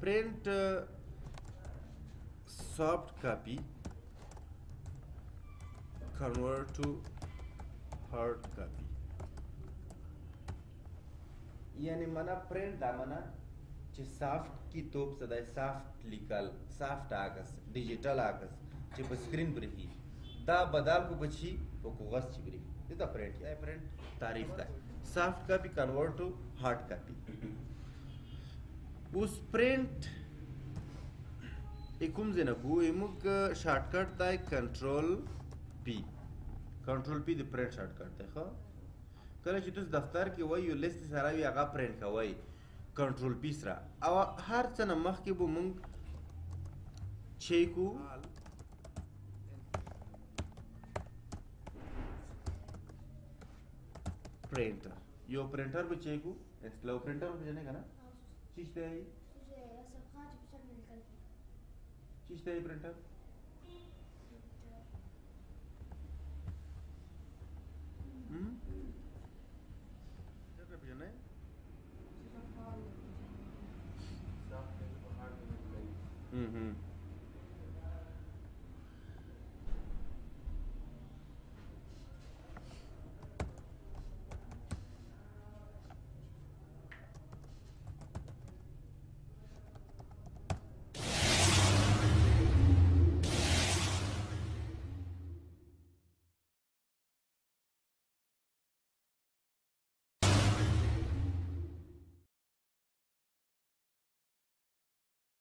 print soft copy convert to hard copy. یعنی منا پرنٹ دا منا چې سافت کتاب صدای سافت لیکل سافت عکس ډیجیټل عکس چې په سکرین برهي دا بدل کو بچي او کاغذ چې بري دا پرنٹ یا پرنٹ تعریف ده سافت کاپی کنورٹ ټو هارد کاپی. اوس پرنٹ کوم ځنه ګوې موږ شارټ کټ دی کنټرول پی د پرنٹ شارټ کټ دی. ښه کله چې تاسو دفتر کې وای یو لیست سره وي هغه پرنٹ کوئ کنټرول پی سره او هر څه نه مخکې به موږ چیکو प्रिंटर यो प्रिंटर भी चेक एक्सप्लो प्रिंटर में जाने का ना चीज है प्रिंटर